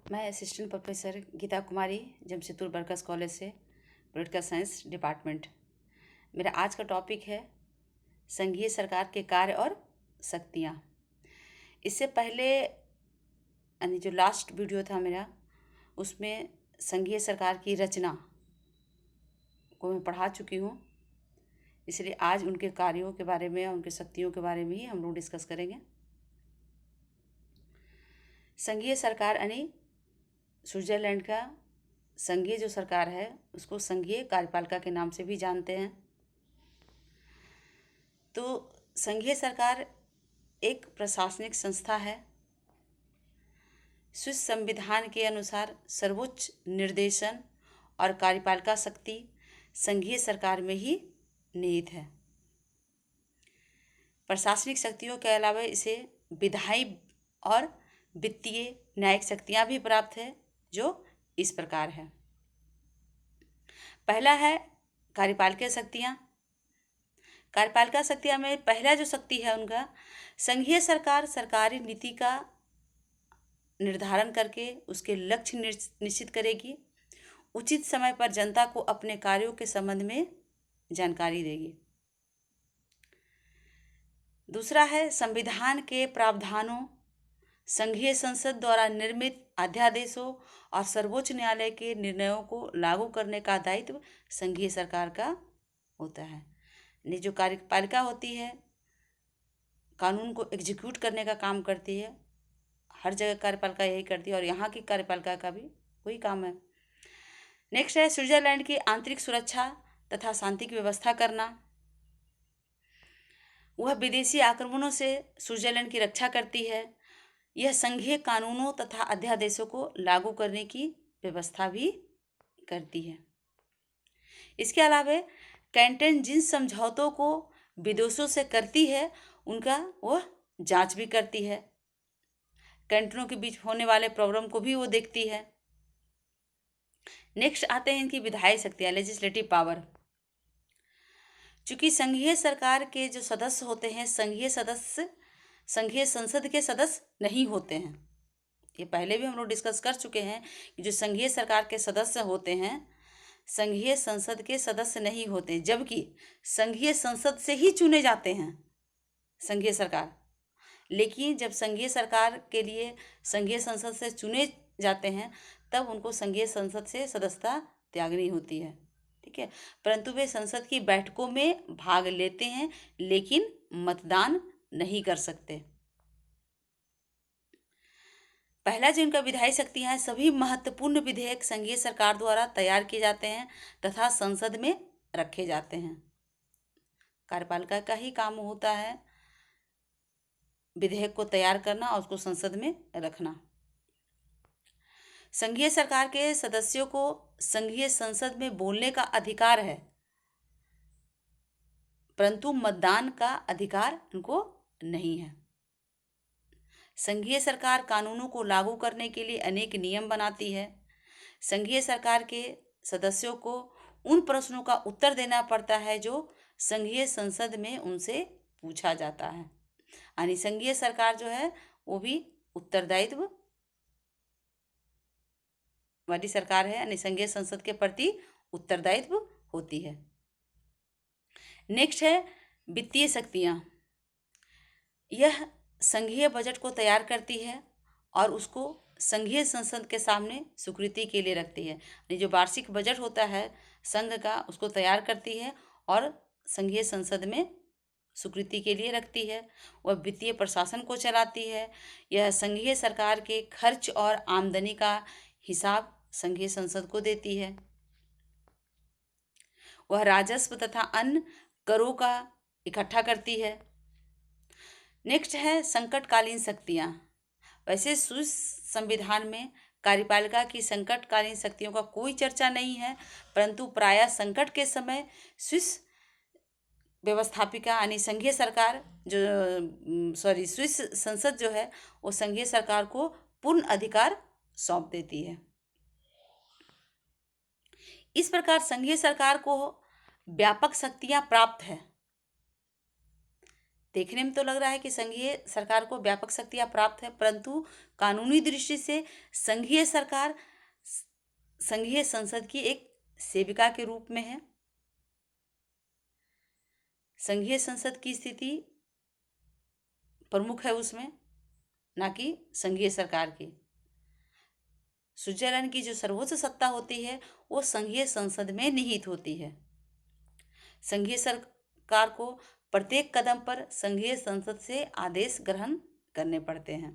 मैं assistant professor Geeta Kumari Jamshedpur बरकस college से political science department. मेरा आज का टॉपिक है संघीय सरकार के कार्य और शक्तियाँ। इससे पहले यानी जो लास्ट वीडियो था मेरा, उसमें संघीय सरकार की रचना को मैं पढ़ा चुकी हूँ, इसलिए आज उनके कार्यों के बारे में और उनकी शक्तियों के बारे में ही हम लोग डिस्कस करेंगे। संघीय सरकार यानी स्विट्जरलैंड का संघीय जो सरकार है उसको संघीय कार्यपालिका के नाम से भी जानते हैं। तो संघीय सरकार एक प्रशासनिक संस्था है। स्विस संविधान के अनुसार सर्वोच्च निर्देशन और कार्यपालिका शक्ति संघीय सरकार में ही निहित है। प्रशासनिक शक्तियों के अलावा इसे विधायी और वित्तीय न्यायिक शक्तियाँ भी प्राप्त है, जो इस प्रकार है। पहला है कार्यपालिका शक्तियाँ। कार्यपालिका शक्तियाँ में पहला जो शक्ति है उनका, संघीय सरकार सरकारी नीति का निर्धारण करके उसके लक्ष्य निश्चित करेगी, उचित समय पर जनता को अपने कार्यों के संबंध में जानकारी देगी। दूसरा है संविधान के प्रावधानों, संघीय संसद द्वारा निर्मित अध्यादेशों और सर्वोच्च न्यायालय के निर्णयों को लागू करने का दायित्व संघीय सरकार का होता है। यानी जो कार्यपालिका होती है कानून को एग्जीक्यूट करने का काम करती है। हर जगह कार्यपालिका यही करती है और यहाँ की कार्यपालिका का भी वही काम है। नेक्स्ट है स्विट्जरलैंड की आंतरिक सुरक्षा तथा शांति की व्यवस्था करना। वह विदेशी आक्रमणों से स्विट्जरलैंड की रक्षा करती है। यह संघीय कानूनों तथा अध्यादेशों को लागू करने की व्यवस्था भी करती है। इसके अलावा कैंटन जिन समझौतों को विदेशों से करती है उनका वह जांच भी करती है। कैंटनों के बीच होने वाले प्रॉब्लम को भी वो देखती है। नेक्स्ट आते हैं इनकी विधायी शक्तियाँ, लेजिस्लेटिव पावर। चूंकि संघीय सरकार के जो सदस्य होते हैं संघीय संसद के सदस्य नहीं होते हैं। ये पहले भी हम लोग डिस्कस कर चुके हैं कि जो संघीय सरकार के सदस्य होते हैं संघीय संसद के सदस्य नहीं होते, जबकि संघीय संसद से ही चुने जाते हैं संघीय सरकार। लेकिन जब संघीय सरकार के लिए संघीय संसद से चुने जाते हैं तब उनको संघीय संसद से सदस्यता त्यागनी होती है, ठीक है। परंतु वे संसद की बैठकों में भाग लेते हैं लेकिन मतदान नहीं कर सकते। पहला जो इनका विधायी शक्तियाँ हैं, सभी महत्वपूर्ण विधेयक संघीय सरकार द्वारा तैयार किए जाते हैं तथा संसद में रखे जाते हैं। कार्यपालिका का ही काम होता है विधेयक को तैयार करना और उसको संसद में रखना। संघीय सरकार के सदस्यों को संघीय संसद में बोलने का अधिकार है, परंतु मतदान का अधिकार उनको नहीं है। संघीय सरकार कानूनों को लागू करने के लिए अनेक नियम बनाती है। संघीय सरकार के सदस्यों को उन प्रश्नों का उत्तर देना पड़ता है जो संघीय संसद में उनसे पूछा जाता है। यानी संघीय सरकार जो है वो भी उत्तरदायित्व वाली सरकार है, यानी संघीय संसद के प्रति उत्तरदायित्व होती है। नेक्स्ट है वित्तीय शक्तियाँ। यह संघीय बजट को तैयार करती है और उसको संघीय संसद के सामने स्वीकृति के लिए रखती है। यानी जो वार्षिक बजट होता है संघ का उसको तैयार करती है और संघीय संसद में स्वीकृति के लिए रखती है। वह वित्तीय प्रशासन को चलाती है। यह संघीय सरकार के खर्च और आमदनी का हिसाब संघीय संसद को देती है। वह राजस्व तथा अन्य करों का इकट्ठा करती है। नेक्स्ट है संकटकालीन शक्तियाँ। वैसे स्विस संविधान में कार्यपालिका की संकटकालीन शक्तियों का कोई चर्चा नहीं है, परंतु प्रायः संकट के समय स्विस व्यवस्थापिका यानी संघीय सरकार स्विस संसद जो है वो संघीय सरकार को पूर्ण अधिकार सौंप देती है। इस प्रकार संघीय सरकार को व्यापक शक्तियाँ प्राप्त है। देखने में तो लग रहा है कि संघीय सरकार को व्यापक शक्तियां प्राप्त है, परंतु कानूनी दृष्टि से संघीय सरकार संघीय संसद की एक सेविका के रूप में है। संघीय संसद की स्थिति प्रमुख है उसमें, ना कि संघीय सरकार की। स्विट्जरलैंड की जो सर्वोच्च सत्ता होती है वो संघीय संसद में निहित होती है। संघीय सरकार को प्रत्येक कदम पर संघीय संसद से आदेश ग्रहण करने पड़ते हैं।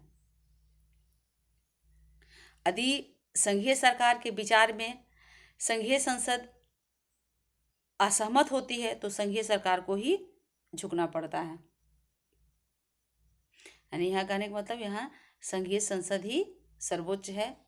यदि संघीय सरकार के विचार में संघीय संसद असहमत होती है तो संघीय सरकार को ही झुकना पड़ता है। यानी यहाँ कहने का मतलब यहाँ संघीय संसद ही सर्वोच्च है